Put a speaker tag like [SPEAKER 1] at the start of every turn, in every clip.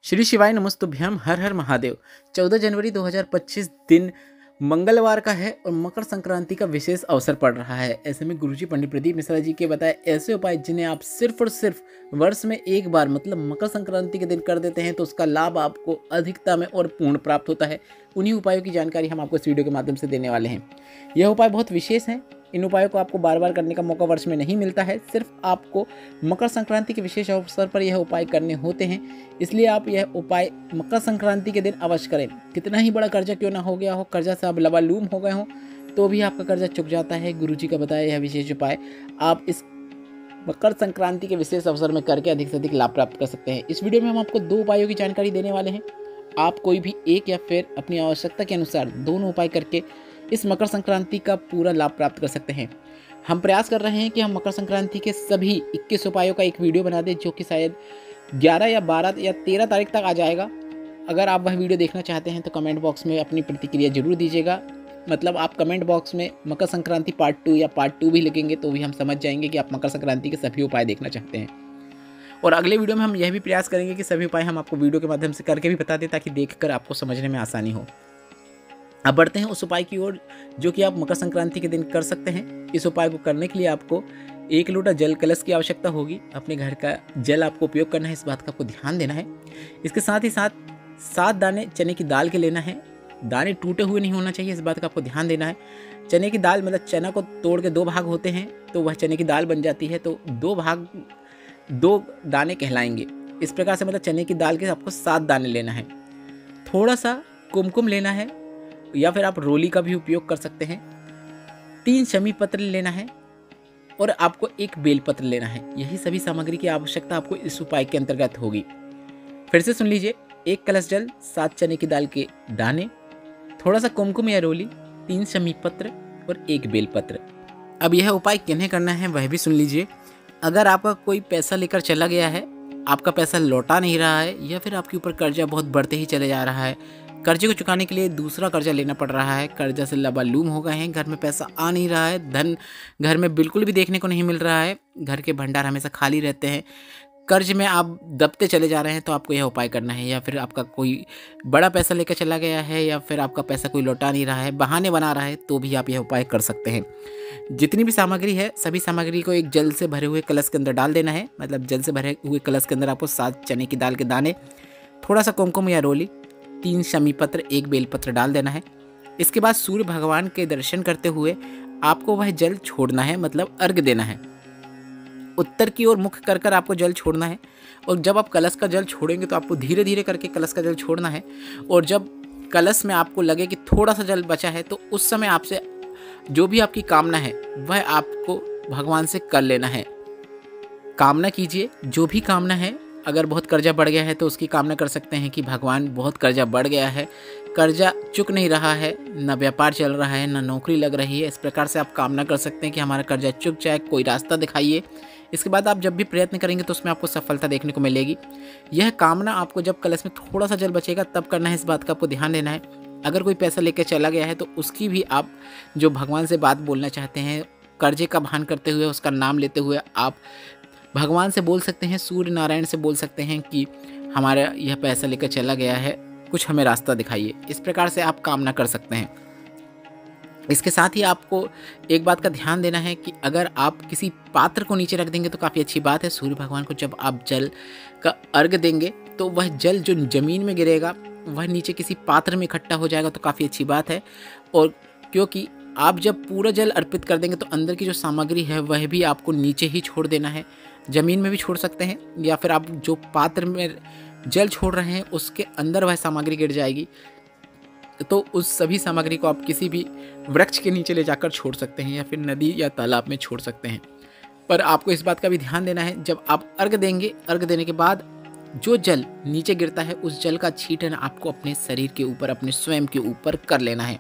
[SPEAKER 1] श्री शिवाय नमस्तुभ्यम हर हर महादेव। 14 जनवरी 2025 दिन मंगलवार का है और मकर संक्रांति का विशेष अवसर पड़ रहा है। ऐसे में गुरुजी पंडित प्रदीप मिश्रा जी के बताए ऐसे उपाय जिन्हें आप सिर्फ और सिर्फ वर्ष में एक बार मतलब मकर संक्रांति के दिन कर देते हैं तो उसका लाभ आपको अधिकता में और पूर्ण प्राप्त होता है। उन्हीं उपायों की जानकारी हम आपको इस वीडियो के माध्यम से देने वाले हैं। यह उपाय बहुत विशेष है। इन उपायों को आपको बार बार करने का मौका वर्ष में नहीं मिलता है। सिर्फ आपको मकर संक्रांति के विशेष अवसर पर यह उपाय करने होते हैं। इसलिए आप यह उपाय मकर संक्रांति के दिन अवश्य करें। कितना ही बड़ा कर्जा क्यों ना हो गया हो, कर्जा से आप लबालूम हो गए हो तो भी आपका कर्जा चुक जाता है। गुरुजी का बताया यह विशेष उपाय आप इस मकर संक्रांति के विशेष अवसर में करके अधिक से अधिक लाभ प्राप्त कर सकते हैं। इस वीडियो में हम आपको 2 उपायों की जानकारी देने वाले हैं। आप कोई भी एक या फिर अपनी आवश्यकता के अनुसार दोनों उपाय करके इस मकर संक्रांति का पूरा लाभ प्राप्त कर सकते हैं। हम प्रयास कर रहे हैं कि हम मकर संक्रांति के सभी 21 उपायों का एक वीडियो बना दें, जो कि शायद 11 या 12 या 13 तारीख तक आ जाएगा। अगर आप वह वीडियो देखना चाहते हैं तो कमेंट बॉक्स में अपनी प्रतिक्रिया जरूर दीजिएगा। मतलब आप कमेंट बॉक्स में मकर संक्रांति पार्ट 2 या पार्ट 2 भी लिखेंगे तो भी हम समझ जाएंगे कि आप मकर संक्रांति के सभी उपाय देखना चाहते हैं। और अगले वीडियो में हम यह भी प्रयास करेंगे कि सभी उपाय हम आपको वीडियो के माध्यम से करके भी बता दें, ताकि देखकर आपको समझने में आसानी हो। अब बढ़ते हैं उस उपाय की ओर जो कि आप मकर संक्रांति के दिन कर सकते हैं। इस उपाय को करने के लिए आपको 1 लोटा जल कलश की आवश्यकता होगी। अपने घर का जल आपको उपयोग करना है, इस बात का आपको ध्यान देना है। इसके साथ ही साथ 7 दाने चने की दाल के लेना है। दाने टूटे हुए नहीं होना चाहिए, इस बात का आपको ध्यान देना है। चने की दाल मतलब चना को तोड़ के 2 भाग होते हैं तो वह चने की दाल बन जाती है, तो 2 दाने कहलाएंगे। इस प्रकार से मतलब चने की दाल के आपको 7 दाने लेना है। थोड़ा सा कुमकुम लेना है या फिर आप रोली का भी उपयोग कर सकते हैं। 3 शमी पत्र लेना है और आपको 1 बेल पत्र लेना है। यही सभी सामग्री की आवश्यकता आपको इस उपाय के अंतर्गत होगी। फिर से सुन लीजिए, 1 कलश जल, 7 चने की दाल के दाने, थोड़ा सा कुमकुम या रोली, 3 शमी पत्र और 1 बेल पत्र। अब यह उपाय किन्हें करना है वह भी सुन लीजिए। अगर आपका कोई पैसा लेकर चला गया है, आपका पैसा लौटा नहीं रहा है, या फिर आपके ऊपर कर्जा बहुत बढ़ते ही चले जा रहा है, कर्जे को चुकाने के लिए दूसरा कर्जा लेना पड़ रहा है, कर्जा से लबालूम हो गए हैं, घर में पैसा आ नहीं रहा है, धन घर में बिल्कुल भी देखने को नहीं मिल रहा है, घर के भंडार हमेशा खाली रहते हैं, कर्ज में आप दबते चले जा रहे हैं, तो आपको यह उपाय करना है। या फिर आपका कोई बड़ा पैसा लेकर चला गया है या फिर आपका पैसा कोई लौटा नहीं रहा है, बहाने बना रहा है, तो भी आप यह उपाय कर सकते हैं। जितनी भी सामग्री है सभी सामग्री को एक जल से भरे हुए कलश के अंदर डाल देना है। मतलब जल से भरे हुए कलश के अंदर आपको 7 चने की दाल के दाने, थोड़ा सा कुमकुम या रोली, 3 शमी पत्र, 1 बेल पत्र डाल देना है। इसके बाद सूर्य भगवान के दर्शन करते हुए आपको वह जल छोड़ना है, मतलब अर्घ्य देना है। उत्तर की ओर मुख कर कर आपको जल छोड़ना है। और जब आप कलश का जल छोड़ेंगे तो आपको धीरे धीरे करके कलश का जल छोड़ना है। और जब कलश में आपको लगे कि थोड़ा सा जल बचा है तो उस समय आपसे जो भी आपकी कामना है वह आपको भगवान से कर लेना है। कामना कीजिए जो भी कामना है। अगर बहुत कर्जा बढ़ गया है तो उसकी कामना कर सकते हैं कि भगवान बहुत कर्जा बढ़ गया है, कर्जा चुक नहीं रहा है, ना व्यापार चल रहा है, ना नौकरी लग रही है। इस प्रकार से आप कामना कर सकते हैं कि हमारा कर्जा चुक जाए, कोई रास्ता दिखाइए। इसके बाद आप जब भी प्रयत्न करेंगे तो उसमें आपको सफलता देखने को मिलेगी। यह कामना आपको जब कलश में थोड़ा सा जल बचेगा तब करना है, इस बात का आपको ध्यान देना है। अगर कोई पैसा लेकर चला गया है तो उसकी भी आप जो भगवान से बात बोलना चाहते हैं, कर्जे का भान करते हुए, उसका नाम लेते हुए आप भगवान से बोल सकते हैं, सूर्य नारायण से बोल सकते हैं कि हमारा यह पैसा लेकर चला गया है, कुछ हमें रास्ता दिखाइए। इस प्रकार से आप कामना कर सकते हैं। इसके साथ ही आपको एक बात का ध्यान देना है कि अगर आप किसी पात्र को नीचे रख देंगे तो काफ़ी अच्छी बात है। सूर्य भगवान को जब आप जल का अर्घ्य देंगे तो वह जल जो ज़मीन में गिरेगा वह नीचे किसी पात्र में इकट्ठा हो जाएगा, तो काफ़ी अच्छी बात है। और क्योंकि आप जब पूरा जल अर्पित कर देंगे तो अंदर की जो सामग्री है वह भी आपको नीचे ही छोड़ देना है। ज़मीन में भी छोड़ सकते हैं या फिर आप जो पात्र में जल छोड़ रहे हैं उसके अंदर वह सामग्री गिर जाएगी, तो उस सभी सामग्री को आप किसी भी वृक्ष के नीचे ले जाकर छोड़ सकते हैं या फिर नदी या तालाब में छोड़ सकते हैं। पर आपको इस बात का भी ध्यान देना है, जब आप अर्घ्य देंगे, अर्घ्य देने के बाद जो जल नीचे गिरता है उस जल का छींटन आपको अपने शरीर के ऊपर, अपने स्वयं के ऊपर कर लेना है।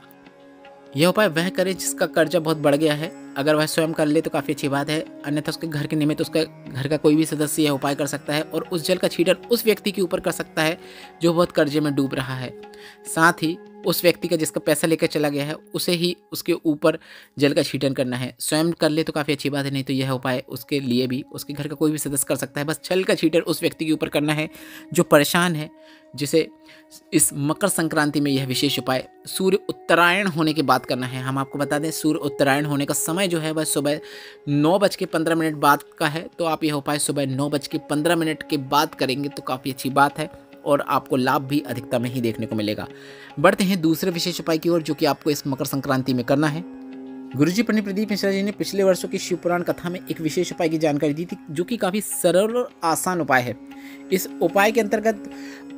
[SPEAKER 1] यह उपाय वह करें जिसका कर्जा बहुत बढ़ गया है, अगर वह स्वयं कर ले तो काफ़ी अच्छी बात है, अन्यथा उसके घर के निमित्त उसका घर का कोई भी सदस्य यह उपाय कर सकता है और उस जल का छींटन उस व्यक्ति के ऊपर कर सकता है जो बहुत कर्जे में डूब रहा है। साथ ही उस व्यक्ति का जिसका पैसा लेकर चला गया है उसे ही उसके ऊपर जल का छींटन करना है। स्वयं कर ले तो काफ़ी अच्छी बात है, नहीं तो यह उपाय उसके लिए भी उसके घर का कोई भी सदस्य कर सकता है। बस जल का छींटन उस व्यक्ति के ऊपर करना है जो परेशान है, जिसे इस मकर संक्रांति में यह विशेष उपाय सूर्य उत्तरायण होने के बाद करना है। हम आपको बता दें सूर्य उत्तरायण होने का समय जो है वह सुबह 9:15 बाद का है, तो आप यह उपाय सुबह 9:15 के बाद करेंगे तो काफ़ी अच्छी बात है और आपको लाभ भी अधिकता में ही देखने को मिलेगा। बढ़ते हैं दूसरे विशेष उपाय की ओर जो कि आपको इस मकर संक्रांति में करना है। गुरुजी पंडित प्रदीप मिश्रा जी ने पिछले वर्षों की शिव पुराण कथा में एक विशेष उपाय की जानकारी दी थी जो कि काफ़ी सरल और आसान उपाय है। इस उपाय के अंतर्गत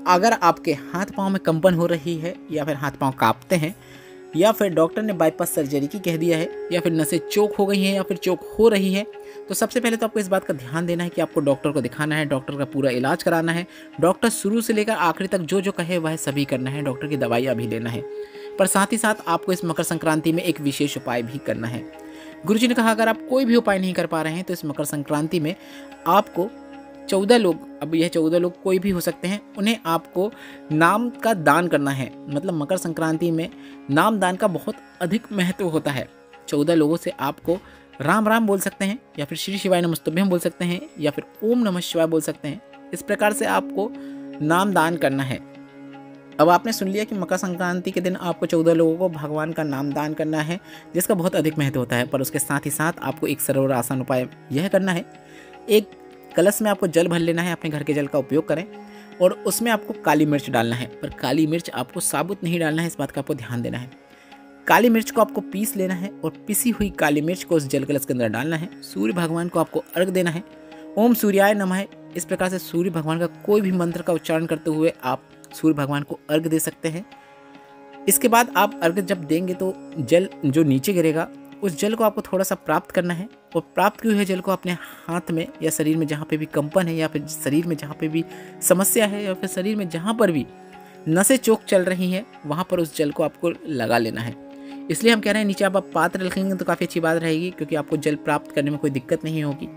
[SPEAKER 1] अगर आपके हाथ पांव में कंपन हो रही है या फिर हाथ पांव कांपते हैं या फिर डॉक्टर ने बाईपास सर्जरी की कह दिया है या फिर नसें चोक हो गई हैं या फिर चोक हो रही है, तो सबसे पहले तो आपको इस बात का ध्यान देना है कि आपको डॉक्टर को दिखाना है, डॉक्टर का पूरा इलाज कराना है। डॉक्टर शुरू से लेकर आखिरी तक जो जो कहे वह सभी करना है, डॉक्टर की दवाइयाँ भी लेना है। पर साथ ही साथ आपको इस मकर संक्रांति में एक विशेष उपाय भी करना है। गुरुजी ने कहा अगर आप कोई भी उपाय नहीं कर पा रहे हैं तो इस मकर संक्रांति में आपको 14 लोग, अब यह 14 लोग कोई भी हो सकते हैं, उन्हें आपको नाम का दान करना है। मतलब मकर संक्रांति में नाम दान का बहुत अधिक महत्व होता है। 14 लोगों से आपको राम राम बोल सकते हैं या फिर श्री शिवाय नमस्तुभ्यम बोल सकते हैं या फिर ओम नमः शिवाय बोल सकते हैं। इस प्रकार से आपको नाम दान करना है। अब आपने सुन लिया कि मकर संक्रांति के दिन आपको 14 लोगों को भगवान का नाम दान करना है जिसका बहुत अधिक महत्व होता है, पर उसके साथ ही साथ आपको एक सरल और आसान उपाय यह करना है। एक कलश में आपको जल भर लेना है, अपने घर के जल का उपयोग करें और उसमें आपको काली मिर्च डालना है, पर काली मिर्च आपको साबुत नहीं डालना है, इस बात का आपको ध्यान देना है। काली मिर्च को आपको पीस लेना है और पिसी हुई काली मिर्च को उस जल कलश के अंदर डालना है। सूर्य भगवान को आपको अर्घ देना है, ओम सूर्याय नमः। इस प्रकार से सूर्य भगवान का कोई भी मंत्र का उच्चारण करते हुए आप सूर्य भगवान को अर्घ दे सकते हैं। इसके बाद आप अर्घ जब देंगे तो जल जो नीचे गिरेगा उस जल को आपको थोड़ा सा प्राप्त करना है और प्राप्त किए हुए जल को अपने हाथ में या शरीर में जहाँ पे भी कंपन है या फिर शरीर में जहाँ पे भी समस्या है या फिर शरीर में जहाँ पर भी नसें चोक चल रही हैं वहाँ पर उस जल को आपको लगा लेना है। इसलिए हम कह रहे हैं नीचे आप पात्र रखेंगे तो काफ़ी अच्छी बात रहेगी, क्योंकि आपको जल प्राप्त करने में कोई दिक्कत नहीं होगी।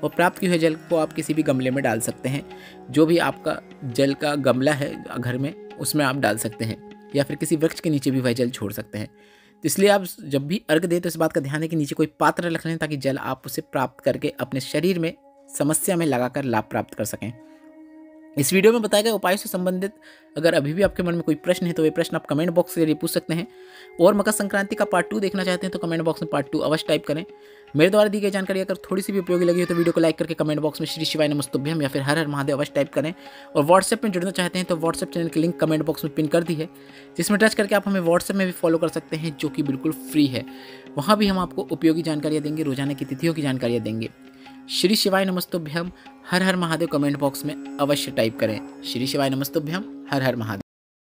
[SPEAKER 1] और प्राप्त किए हुए जल को आप किसी भी गमले में डाल सकते हैं, जो भी आपका जल का गमला है घर में उसमें आप डाल सकते हैं या फिर किसी वृक्ष के नीचे भी वह जल छोड़ सकते हैं। तो इसलिए आप जब भी अर्घ दें तो इस बात का ध्यान है कि नीचे कोई पात्र रख लें ताकि जल आप उसे प्राप्त करके अपने शरीर में समस्या में लगाकर लाभ प्राप्त कर सकें। इस वीडियो में बताए गए उपायों से संबंधित अगर अभी भी आपके मन में कोई प्रश्न है तो वे प्रश्न आप कमेंट बॉक्स के जरिए पूछ सकते हैं। और मकर संक्रांति का पार्ट 2 देखना चाहते हैं तो कमेंट बॉक्स में पार्ट 2 अवश्य टाइप करें। मेरे द्वारा दी गई जानकारी अगर थोड़ी सी भी उपयोगी लगी हो तो वीडियो को लाइक करके कमेंट बॉक्स में श्री शिवाय नमस्तुभ्यम या फिर हर हर महादेव अवश्य टाइप करें। और व्हाट्सएप में जुड़ना चाहते हैं तो व्हाट्सएप चैनल की लिंक कमेंट बॉक्स में पिन कर दी है, जिसमें टच करके आप हमें व्हाट्सएप में भी फॉलो कर सकते हैं जो कि बिल्कुल फ्री है। वहाँ भी हम आपको उपयोगी जानकारियाँ देंगे, रोजाना की तिथियों की जानकारियाँ देंगे। श्री शिवाय नमस्तुभ्यम हर हर महादेव कमेंट बॉक्स में अवश्य टाइप करें। श्री शिवाय नमस्तुभ्यम हर हर महादेव।